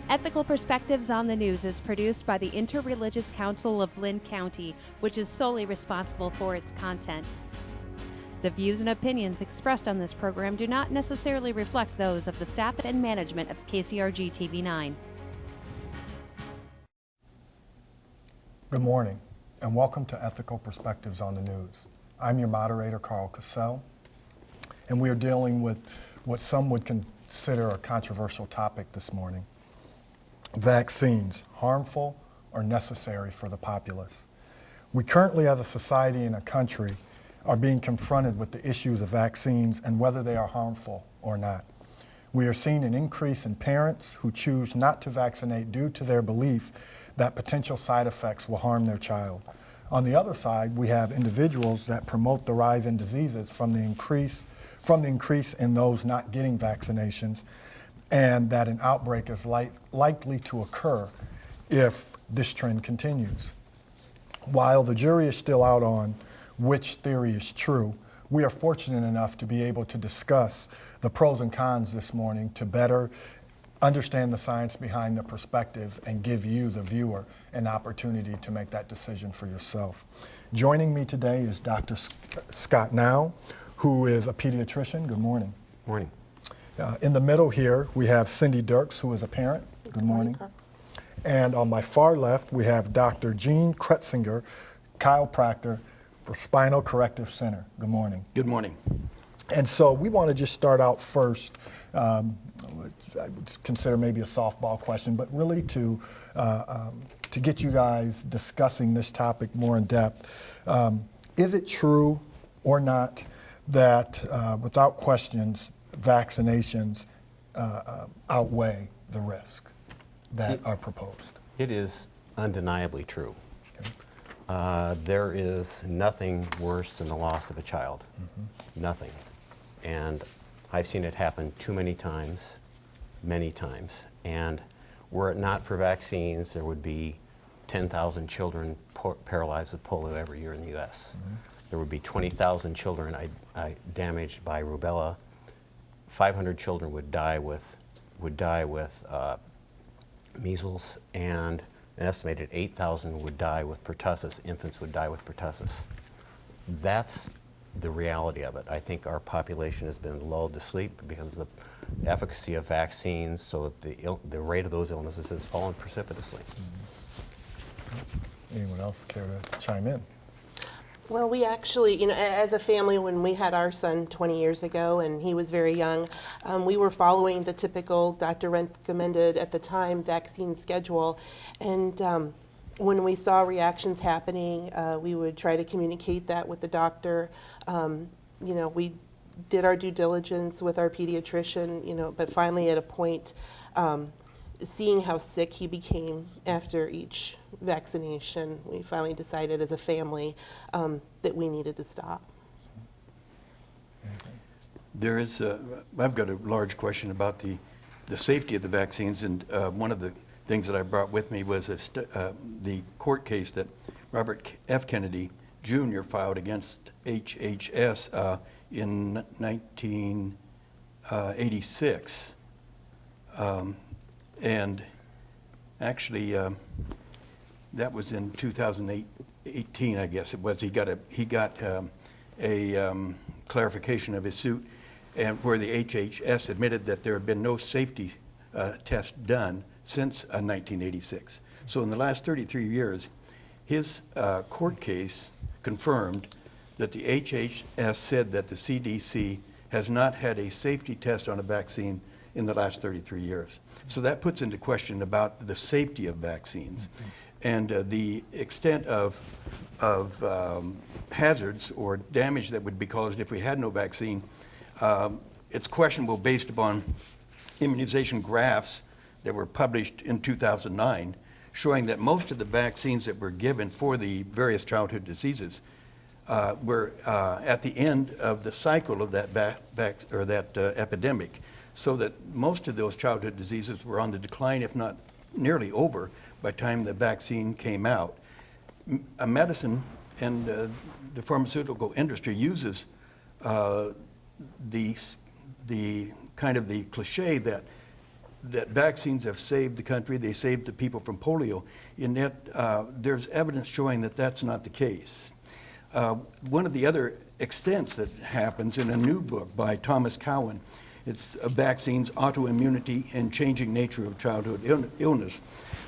Ethical Perspectives on the News is produced by the Interreligious Council of LInn County, which is solely responsible for its content. The views and opinions expressed on this program do not necessarily reflect those of the staff and management of KCRG TV9. Good morning, and welcome to Ethical Perspectives on the News. I'm your moderator, Karl Cassell, and we are dealing with what some would consider a controversial topic this morning. Vaccines, harmful or necessary for the populace? We currently, as a society and a country, are being confronted with the issues of vaccines and whether they are harmful or not. We are seeing an increase in parents who choose not to vaccinate due to their belief that potential side effects will harm their child. On the other side, we have individuals that promote the rise in diseases from the increase in those not getting vaccinations, and that an outbreak is likely to occur if this trend continues. While the jury is still out on which theory is true, we are fortunate enough to be able to discuss the pros and cons this morning to better understand the science behind the perspective and give you, the viewer, an opportunity to make that decision for yourself. Joining me today is Dr. Scott Now, who is a pediatrician. Good morning. Morning. In the middle here, we have Cindy Dircks, who is a parent. Good morning. And on my far left, we have Dr. Jean Cretsinger, chiropractor for Spinal Corrective Center. Good morning. Good morning. And so we want to just start out first, I would consider maybe a softball question, but really to get you guys discussing this topic more in depth. Is it true or not that without questions, vaccinations outweigh the risk that are proposed? It is undeniably true. Okay. There is nothing worse than the loss of a child. Nothing. And I've seen it happen too many times. And were it not for vaccines, there would be 10,000 children paralyzed with polio every year in the U.S. There would be 20,000 children damaged by rubella. 500 children would die with measles, and an estimated 8,000 would die with pertussis. Infants would die with pertussis. That's the reality of it. I think our population has been lulled to sleep because of the efficacy of vaccines, so that the rate of those illnesses has fallen precipitously. Anyone else care to chime in? Well, we actually, as a family, when we had our son 20 years ago and he was very young, we were following the typical doctor recommended at the time vaccine schedule. And when we saw reactions happening, we would try to communicate that with the doctor. We did our due diligence with our pediatrician, but finally at a point, seeing how sick he became after each vaccination, we finally decided as a family that we needed to stop. I've got a large question about the safety of the vaccines, and one of the things that I brought with me was the court case that Robert F. Kennedy Jr. filed against HHS in 1986. And actually, that was in 2018, I guess it was. He got a clarification of his suit, and where the HHS admitted that there had been no safety test done since 1986. So in the last 33 years, his court case confirmed that the HHS said that the CDC has not had a safety test on a vaccine in the last 33 years. So that puts into question about the safety of vaccines and the extent of hazards or damage that would be caused if we had no vaccine. It's questionable based upon immunization graphs that were published in 2009, showing that most of the vaccines that were given for the various childhood diseases were at the end of the cycle of that epidemic, so that most of those childhood diseases were on the decline, if not nearly over, by the time the vaccine came out. Medicine and the pharmaceutical industry uses the kind of the cliche that that vaccines have saved the country, they saved the people from polio, and yet there's evidence showing that that's not the case. One of the other extents that happens in a new book by Thomas Cowan, it's Vaccines, Autoimmunity, and Changing Nature of Childhood Illness.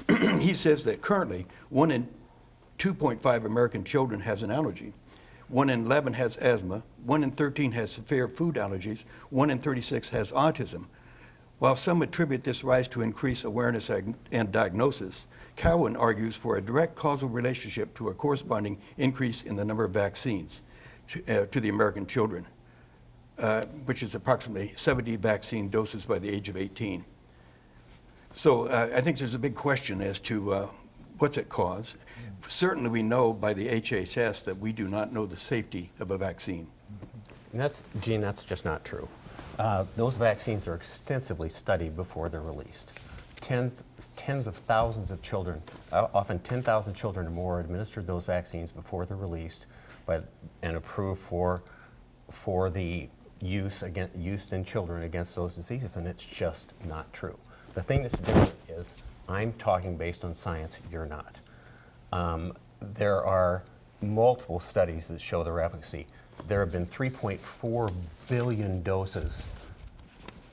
He says that currently 1 in 2.5 American children has an allergy. 1 in 11 has asthma, 1 in 13 has severe food allergies, 1 in 36 has autism. While some attribute this rise to increased awareness and diagnosis, Cowan argues for a direct causal relationship to a corresponding increase in the number of vaccines to the American children, which is approximately 70 vaccine doses by the age of 18. So I think there's a big question as to what's at cause. Certainly we know by the HHS that we do not know the safety of a vaccine. And Gene, that's just not true. Those vaccines are extensively studied before they're released. Tens of thousands of children, often 10,000 children or more, administered those vaccines before they're released and approved for the use in children against those diseases, and it's just not true. The thing that's different is I'm talking based on science, you're not. There are multiple studies that show their efficacy. There have been 3.4 billion doses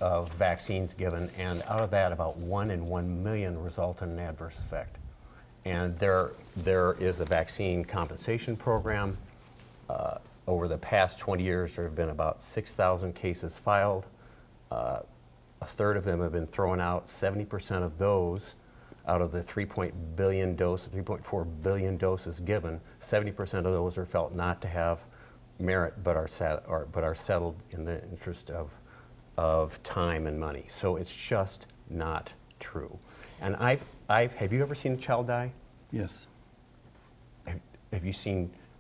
of vaccines given, and out of that, about 1 in 1 million result in an adverse effect. And there is a vaccine compensation program. Over the past 20 years, there have been about 6,000 cases filed. A third of them have been thrown out. 70% of those, out of the 3.4 billion doses given, 70% of those are felt not to have merit, but are settled in the interest of time and money. So it's just not true. And have you ever seen a child die? Yes.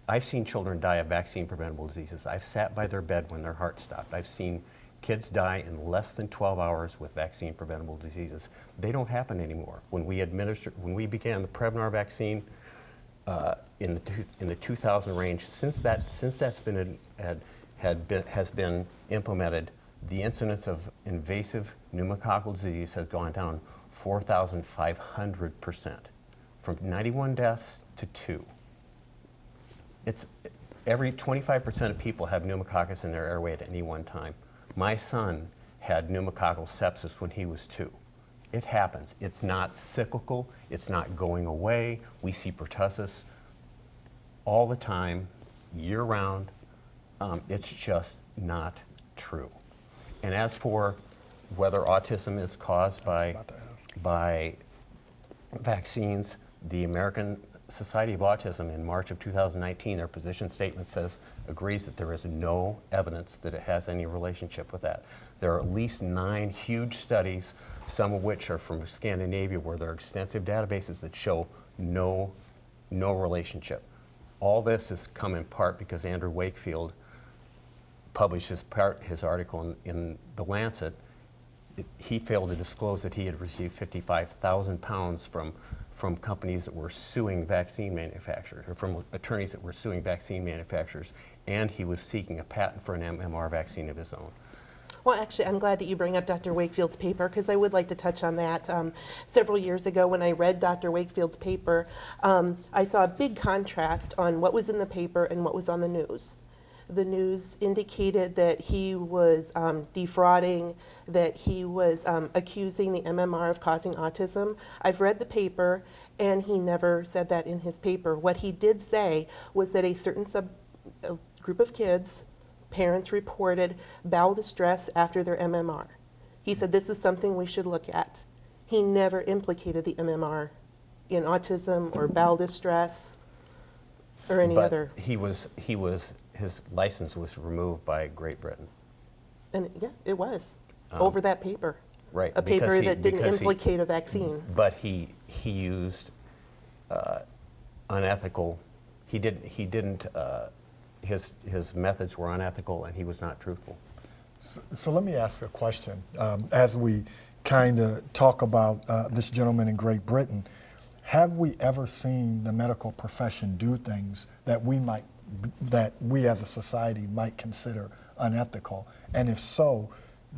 I've seen children die of vaccine-preventable diseases. I've sat by their bed when their heart stopped. I've seen kids die in less than 12 hours with vaccine-preventable diseases. They don't happen anymore. When we began the Prevnar vaccine in the 2000 range, since that's has been implemented, the incidence of invasive pneumococcal disease has gone down 4,500%, from 91 deaths to 2. It's every 25% of people have pneumococcus in their airway at any one time. My son had pneumococcal sepsis when he was 2. It happens. It's not cyclical. It's not going away. We see pertussis all the time, year-round. It's just not true. And as for whether autism is caused by vaccines, the American Society of Autism in March of 2019, their position statement agrees that there is no evidence that it has any relationship with that. There are at least 9 huge studies, some of which are from Scandinavia, where there are extensive databases that show no relationship. All this has come in part because Andrew Wakefield published his article in The Lancet. He failed to disclose that he had received 55,000 pounds from companies that were suing vaccine manufacturers, or from attorneys that were suing vaccine manufacturers, and he was seeking a patent for an MMR vaccine of his own. Well, actually, I'm glad that you bring up Dr. Wakefield's paper, because I would like to touch on that. Several years ago, when I read Dr. Wakefield's paper, I saw a big contrast on what was in the paper and what was on the news. The news indicated that he was defrauding, that he was accusing the MMR of causing autism. I've read the paper, and he never said that in his paper. What he did say was that a certain group of kids, parents reported bowel distress after their MMR. He said this is something we should look at. He never implicated the MMR in autism or bowel distress or any other. His license was removed by Great Britain. And yeah, it was over that paper. Right. A paper that didn't implicate a vaccine. But he used unethical. His methods were unethical, and he was not truthful. So let me ask a question. As we kind of talk about this gentleman in Great Britain, have we ever seen the medical profession do things that we as a society might consider unethical? And if so,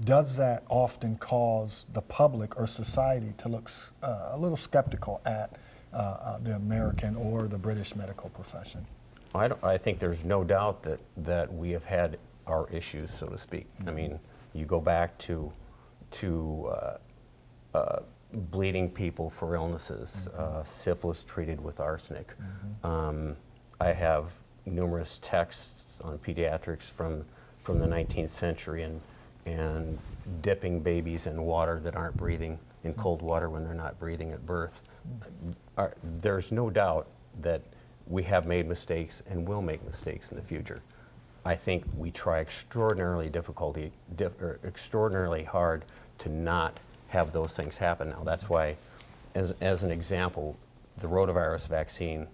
does that often cause the public or society to look a little skeptical at the American or the British medical profession? I think there's no doubt that we have had our issues, so to speak. I mean, you go back to bleeding people for illnesses, syphilis treated with arsenic. I have numerous texts on pediatrics from the 19th century and dipping babies in water that aren't breathing, in cold water when they're not breathing at birth. There's no doubt that we have made mistakes and will make mistakes in the future. I think we try extraordinarily hard to not have those things happen. Now that's why, as an example, the rotavirus vaccine,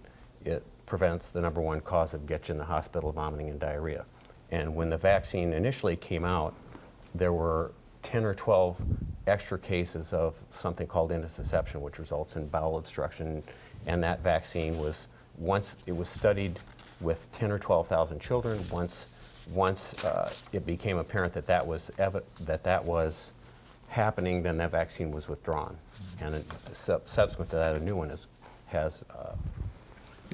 it prevents the #1 cause of get you in the hospital, vomiting and diarrhea. And when the vaccine initially came out, there were 10 or 12 extra cases of something called intussusception, which results in bowel obstruction. And that vaccine was, once it was studied with 10 or 12,000 children, once it became apparent that that was happening, then that vaccine was withdrawn. And subsequent to that, a new one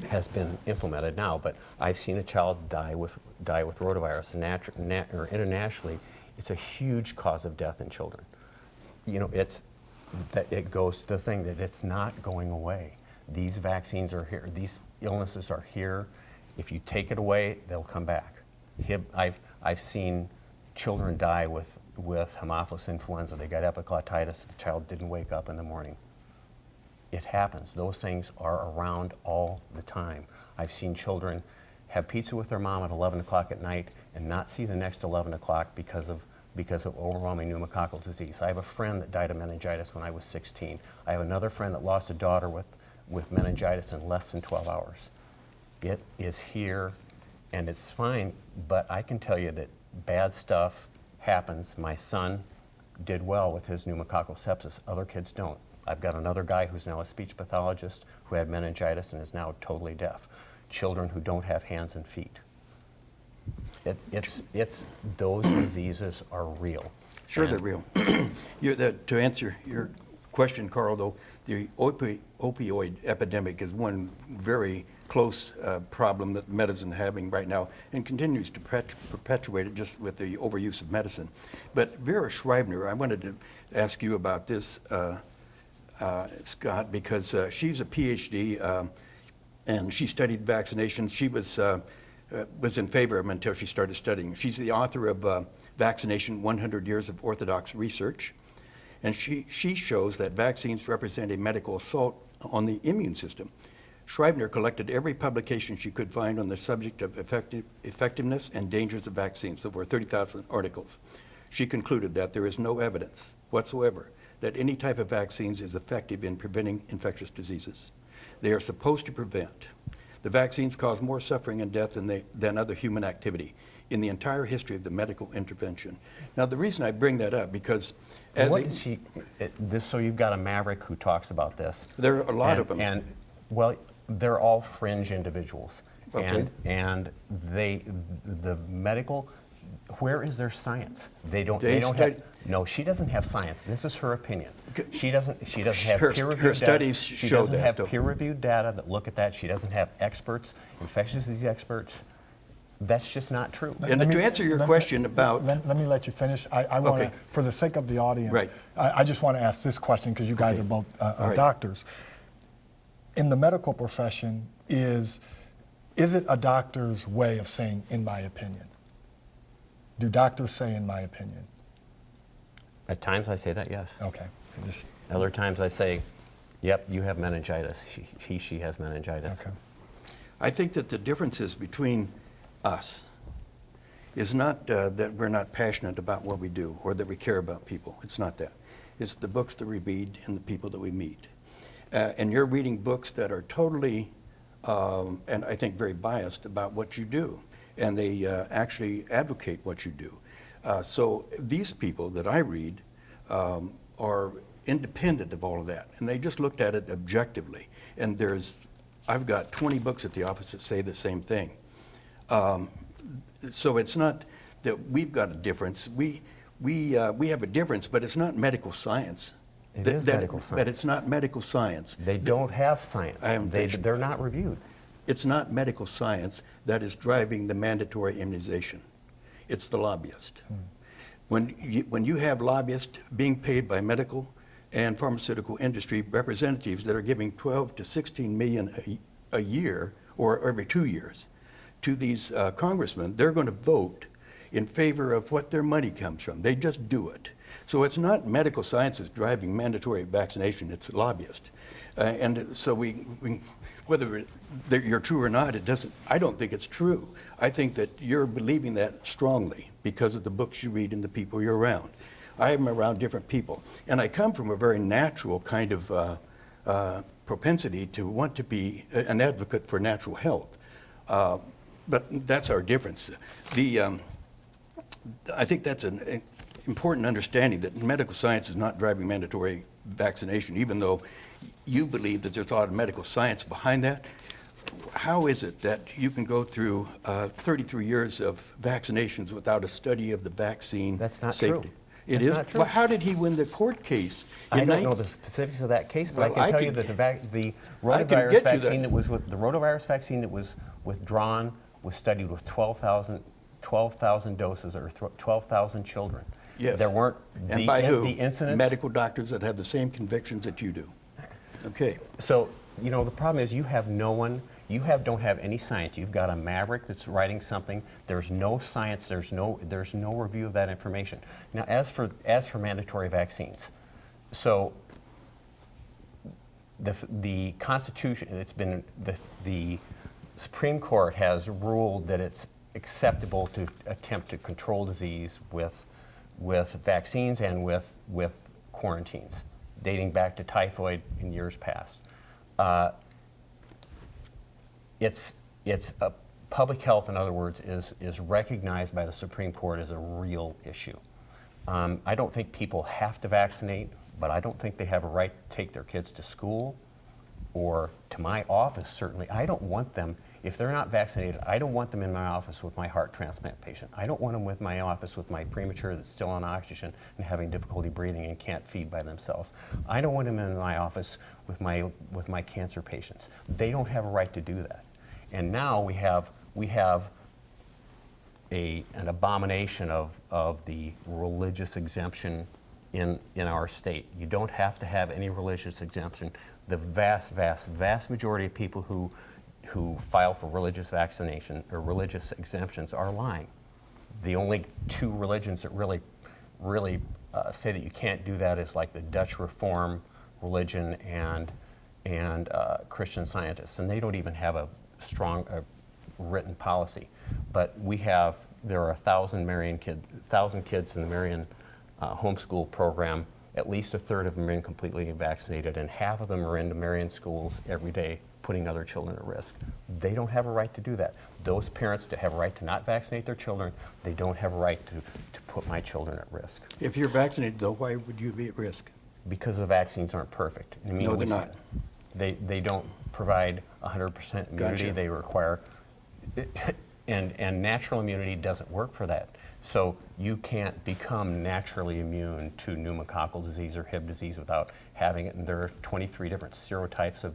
has been implemented now. But I've seen a child die with rotavirus. Internationally, it's a huge cause of death in children. You know, it goes to the thing that it's not going away. These vaccines are here. These illnesses are here. If you take it away, they'll come back. I've seen children die with Haemophilus influenza. They got epiglottitis. The child didn't wake up in the morning. It happens. Those things are around all the time. I've seen children have pizza with their mom at 11 o'clock at night and not see the next 11 o'clock because of overwhelming pneumococcal disease. I have a friend that died of meningitis when I was 16. I have another friend that lost a daughter with meningitis in less than 12 hours. It is here and it's fine, but I can tell you that bad stuff happens. My son did well with his pneumococcal sepsis. Other kids don't. I've got another guy who's now a speech pathologist who had meningitis and is now totally deaf. Children who don't have hands and feet. It's those diseases are real. Sure, they're real. To answer your question, Karl, though, the opioid epidemic is one very close problem that medicine is having right now and continues to perpetuate it just with the overuse of medicine. But Vera Schreibner, I wanted to ask you about this, Scott, because she's a PhD and she studied vaccinations. She was in favor of them until she started studying. She's the author of Vaccination, 100 Years of Orthodox Research. And she shows that vaccines represent a medical assault on the immune system. Schreibner collected every publication she could find on the subject of effectiveness and dangers of vaccines, over 30,000 articles. She concluded that there is no evidence whatsoever that any type of vaccines is effective in preventing infectious diseases. They are supposed to prevent. The vaccines cause more suffering and death than other human activity in the entire history of the medical intervention. Now, the reason I bring that up, because so you've got a maverick who talks about this. There are a lot of them. And, well, they're all fringe individuals. Okay. And the medical, where is their science? They don't have. No, she doesn't have science. This is her opinion. She doesn't have peer-reviewed data. Her studies show that. She doesn't have peer-reviewed data that look at that. She doesn't have experts, infectious disease experts. That's just not true. And to answer your question about... Let me let you finish. I want to, Okay. for the sake of the audience, Right. I just want to ask this question because you guys Okay. are both right. doctors. In the medical profession, is it a doctor's way of saying, in my opinion? Do doctors say, in my opinion? At times I say that, yes. Okay. Other times I say, yep, you have meningitis. She has meningitis. Okay. I think that the differences between us is not that we're not passionate about what we do or that we care about people. It's not that. It's the books that we read and the people that we meet. And you're reading books that are totally, and I think very biased about what you do. And they actually advocate what you do. So these people that I read are independent of all of that. And they just looked at it objectively. And I've got 20 books at the office that say the same thing. So it's not that we've got a difference. we have a difference, but it's not medical science. It is medical science. But it's not medical science. They don't have science. They're not reviewed. It's not medical science that is driving the mandatory immunization. It's the lobbyist. When you have lobbyists being paid by medical and pharmaceutical industry representatives that are giving 12 to 16 million a year or every 2 years to these congressmen, they're going to vote in favor of what their money comes from. They just do it. So it's not medical science that's driving mandatory vaccination, it's lobbyists. And so whether you're true or not, I don't think it's true. I think that you're believing that strongly because of the books you read and the people you're around. I am around different people. And I come from a very natural kind of propensity to want to be an advocate for natural health. But that's our difference. I think that's an important understanding that medical science is not driving mandatory vaccination, even though you believe that there's a lot of medical science behind that. How is it that you can go through 33 years of vaccinations without a study of the vaccine safety? That's not true. It is? Well, how did he win the court case? I don't know the specifics of that case, but I can tell you that the rotavirus vaccine that was withdrawn was studied with 12,000 doses or 12,000 children. Yes. There weren't And by who? the incidents. Medical doctors that have the same convictions that you do. Okay. So, the problem is you have no one, don't have any science. You've got a maverick that's writing something. There's no science, there's no review of that information. Now, as for mandatory vaccines, so the Constitution, the Supreme Court has ruled that it's acceptable to attempt to control disease with vaccines and with quarantines, dating back to typhoid in years past. It's a public health, in other words, is recognized by the Supreme Court as a real issue. I don't think people have to vaccinate, but I don't think they have a right to take their kids to school or to my office, certainly. I don't want them, if they're not vaccinated, I don't want them in my office with my heart transplant patient. I don't want them with my office with my premature that's still on oxygen and having difficulty breathing and can't feed by themselves. I don't want them in my office with my cancer patients. They don't have a right to do that. And now we have an abomination of the religious exemption in our state. You don't have to have any religious exemption. The vast majority of people who file for religious vaccination or religious exemptions are lying. The only two religions that really say that you can't do that is like the Dutch Reform religion and Christian Scientists, and they don't even have a strong written policy. But there are 1,000 kids in the Marian homeschool program. At least a third of them are incompletely vaccinated, and half of them are into Marian schools every day, putting other children at risk. They don't have a right to do that. Those parents have a right to not vaccinate their children. They don't have a right to put my children at risk. If you're vaccinated, though, why would you be at risk? Because the vaccines aren't perfect. No, they're not. They don't provide 100% immunity. Gotcha. They require, and natural immunity doesn't work for that. So you can't become naturally immune to pneumococcal disease or Hib disease without having it. And there are 23 different serotypes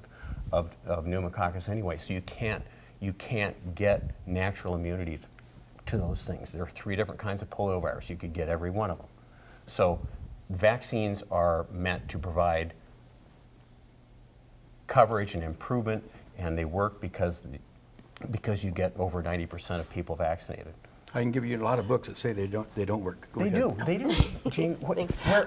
of pneumococcus anyway. So you can't get natural immunity to those things. There are 3 different kinds of poliovirus. You could get every one of them. So vaccines are meant to provide coverage and improvement, and they work because you get over 90% of people vaccinated. I can give you a lot of books that say they don't work. Go ahead. They do. Gene,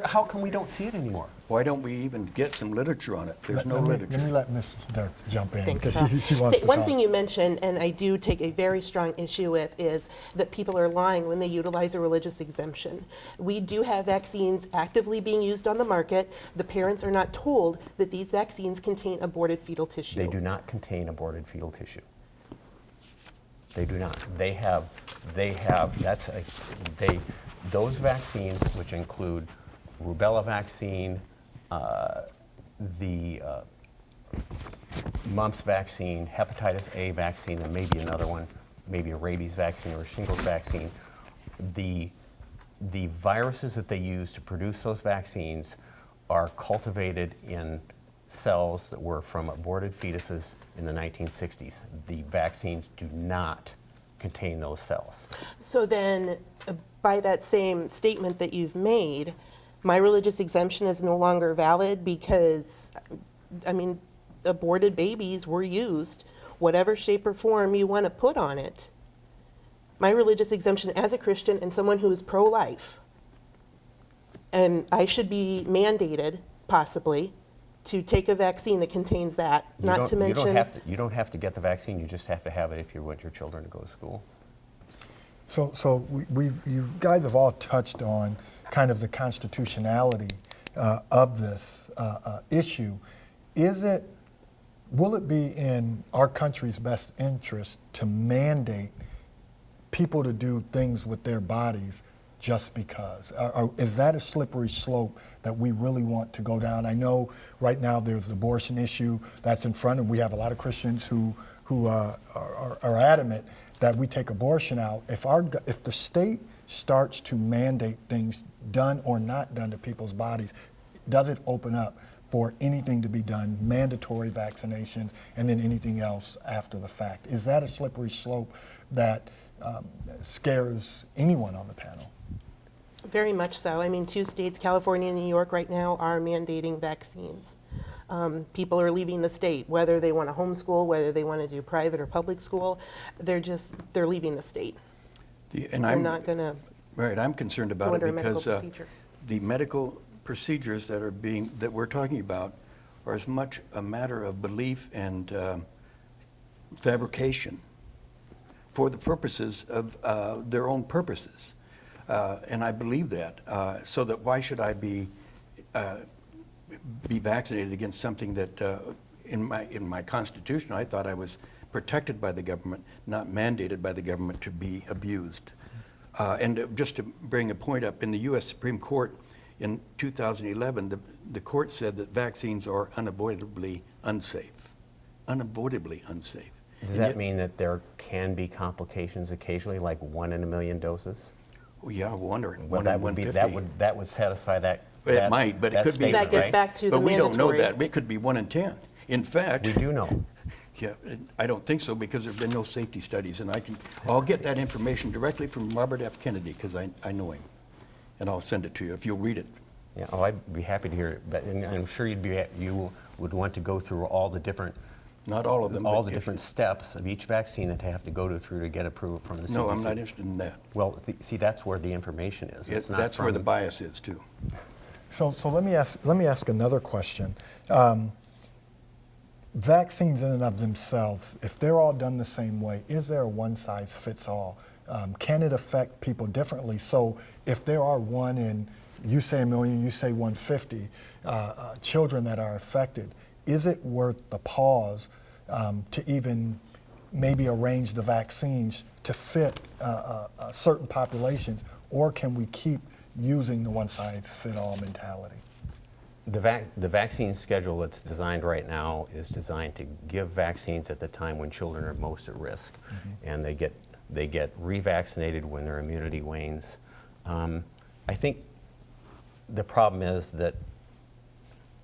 how come we don't see it anymore? Why don't we even get some literature on it? There's no literature. Let me let Mrs. Dircks jump in Thanks, because Karl. she wants to One talk. thing you mentioned, and I do take a very strong issue with, is that people are lying when they utilize a religious exemption. We do have vaccines actively being used on the market. The parents are not told that these vaccines contain aborted fetal tissue. They do not contain aborted fetal tissue. They do not. Those vaccines, which include rubella vaccine, the mumps vaccine, hepatitis A vaccine, and maybe another one, maybe a rabies vaccine or a shingles vaccine, the the viruses that they use to produce those vaccines are cultivated in cells that were from aborted fetuses in the 1960s. The vaccines do not contain those cells. So then, by that same statement that you've made, my religious exemption is no longer valid because, I mean, aborted babies were used, whatever shape or form you want to put on it. My religious exemption as a Christian and someone who is pro-life, and I should be mandated, possibly, to take a vaccine that contains that, not to mention... You don't have to get the vaccine, you just have to have it if you want your children to go to school. So you guys have all touched on kind of the constitutionality of this issue. Will it be in our country's best interest to mandate people to do things with their bodies just because? Is that a slippery slope that we really want to go down? I know right now there's the abortion issue that's in front, and we have a lot of Christians who are adamant that we take abortion out. If the state starts to mandate things done or not done to people's bodies, does it open up for anything to be done, mandatory vaccinations, and then anything else after the fact? Is that a slippery slope that scares anyone on the panel? Very much so. I mean, 2 states, California and New York, right now are mandating vaccines. People are leaving the state, whether they want to homeschool, whether they want to do private or public school, they're leaving the state. They're not going to Right, I'm concerned about it because procedure. the medical procedures that we're talking about are as much a matter of belief and fabrication for the purposes of their own purposes. And I believe that. So that why should I be vaccinated against something that in my Constitution I thought I was protected by the government, not mandated by the government to be abused. And just to bring a point up, in the U.S. Supreme Court in 2011, the court said that vaccines are unavoidably unsafe. Unavoidably unsafe. Does that mean that there can be complications occasionally, like 1 in a million doses? Well, yeah, I'm wondering. Well, 1 in 150. that would satisfy that. It might, but it could be. That gets back to the But we don't know mandatory. that. It could be 1 in 10. In fact, We do know. yeah, I don't think so because there've been no safety studies, and I'll get that information directly from Robert F. Kennedy because I know him, and I'll send it to you if you'll read it. Yeah, oh, I'd be happy to hear it, but and I'm sure you would want to go through all the different Not all of them. all but the different steps of each vaccine that have to go through to get approval from the CDC. No, I'm not interested in that. Well, see, that's where the information is. It's not That's where the from- bias is too. So let me ask another question. Vaccines in and of themselves, if they're all done the same way, is there a one-size-fits-all? Can it affect people differently? So if there are 1 in, you say 1 million, you say 150 children that are affected, is it worth the pause to even maybe arrange the vaccines to fit certain populations, or can we keep using the one-size-fits-all mentality? The vaccine schedule that's designed right now is designed to give vaccines at the time when children are most at risk, and they get revaccinated when their immunity wanes. I think the problem is that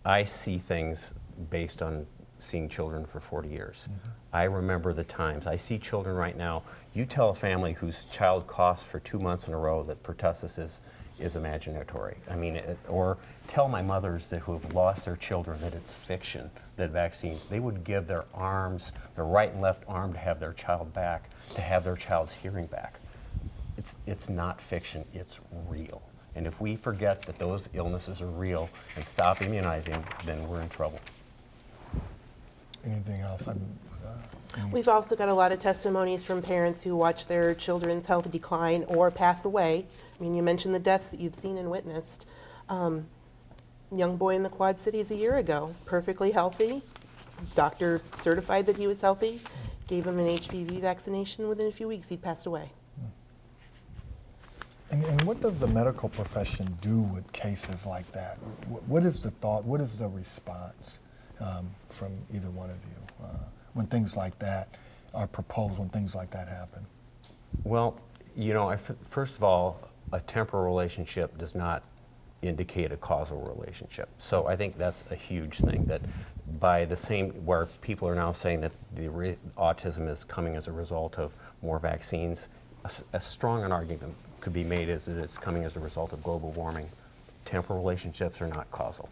I see things based on seeing children for 40 years. I remember the times. I see children right now. You tell a family whose child coughs for 2 months in a row that pertussis is imaginatory. I mean, or tell my mothers who have lost their children that it's fiction, that vaccines, they would give their arms, their right and left arm to have their child back, to have their child's hearing back. It's not fiction, it's real. And if we forget that those illnesses are real and stop immunizing, then we're in trouble. Anything else? We've also got a lot of testimonies from parents who watch their children's health decline or pass away. I mean, you mentioned the deaths that you've seen and witnessed. Young boy in the Quad Cities a year ago, perfectly healthy. Doctor certified that he was healthy, gave him an HPV vaccination. Within a few weeks, he'd passed away. And what does the medical profession do with cases like that? What is the thought? What is the response from either one of you when things like that are proposed, when things like that happen? Well, you know, first of all, a temporal relationship does not indicate a causal relationship. So I think that's a huge thing, that by the same, where people are now saying that the autism is coming as a result of more vaccines, as strong an argument could be made as that it's coming as a result of global warming. Temporal relationships are not causal.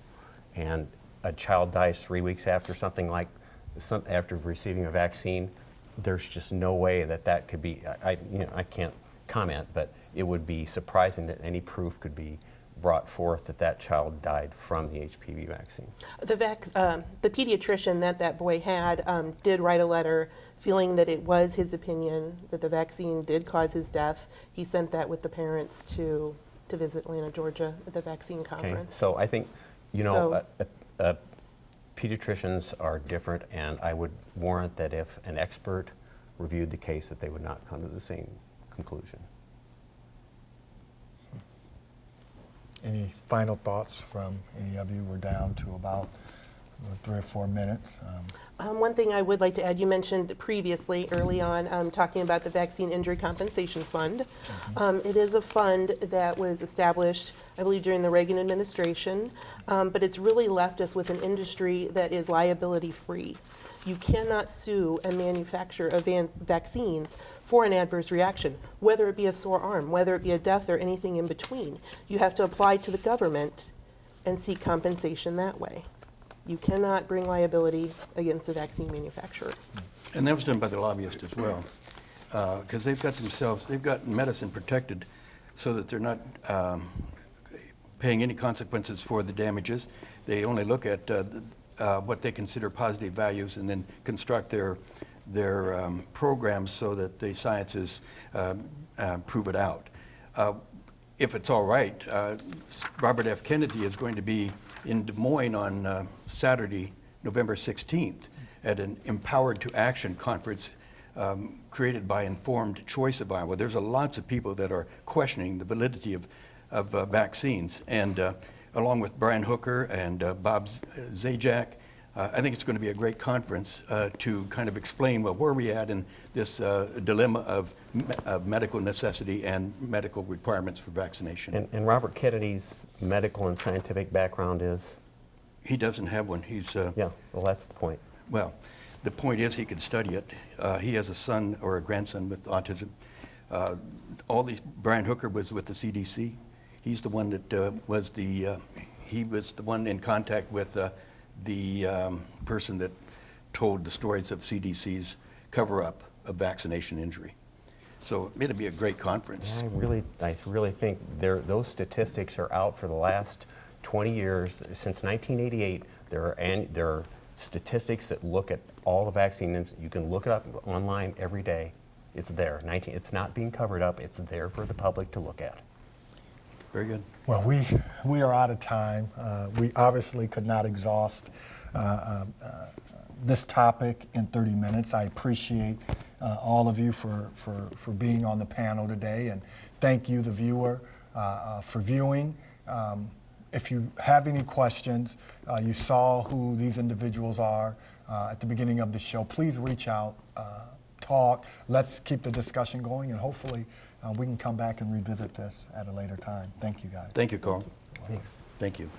And a child dies 3 weeks after after receiving a vaccine, there's just no way that could be, I can't comment, but it would be surprising that any proof could be brought forth that child died from the HPV vaccine. The pediatrician that boy had did write a letter feeling that it was his opinion that the vaccine did cause his death. He sent that with the parents to visit Atlanta, Georgia at the vaccine conference. So I think, pediatricians are different, and I would warrant that if an expert reviewed the case, that they would not come to the same conclusion. Any final thoughts from any of you? We're down to about 3 or 4 minutes. One thing I would like to add, you mentioned previously, early on, talking about the Vaccine Injury Compensation Fund. It is a fund that was established, I believe, during the Reagan administration, but it's really left us with an industry that is liability-free. You cannot sue a manufacturer of vaccines for an adverse reaction, whether it be a sore arm, whether it be a death, or anything in between. You have to apply to the government and seek compensation that way. You cannot bring liability against a vaccine manufacturer. And that was done by the lobbyist as well, because they've got medicine protected so that they're not paying any consequences for the damages. They only look at what they consider positive values and then construct their programs so that the sciences prove it out. If it's all right, Robert F. Kennedy is going to be in Des Moines on Saturday, November 16th, at an Empowered to Action conference created by Informed Choice of Iowa. There's lots of people that are questioning the validity of vaccines, and along with Brian Hooker and Bob Zajac, I think it's going to be a great conference to kind of explain, well, where are we at in this dilemma of medical necessity and medical requirements for vaccination. And Robert Kennedy's medical and scientific background is? He doesn't have one. He's yeah, well, that's the point. Well, the point is he could study it. He has a son or a grandson with autism. Brian Hooker was with the CDC. He's the one that he was the one in contact with the person that told the stories of CDC's cover-up of vaccination injury. So it'll be a great conference. I really think those statistics are out for the last 20 years. Since 1988, there are statistics that look at all the vaccines. You can look it up online every day. It's there. It's not being covered up. It's there for the public to look at. Very good. Well, we are out of time. We obviously could not exhaust this topic in 30 minutes. I appreciate all of you for being on the panel today, and thank you, the viewer, for viewing. If you have any questions, you saw who these individuals are at the beginning of the show. Please reach out, talk. Let's keep the discussion going, and hopefully we can come back and revisit this at a later time. Thank you, guys. Thank you, Karl. Thanks. Thank you.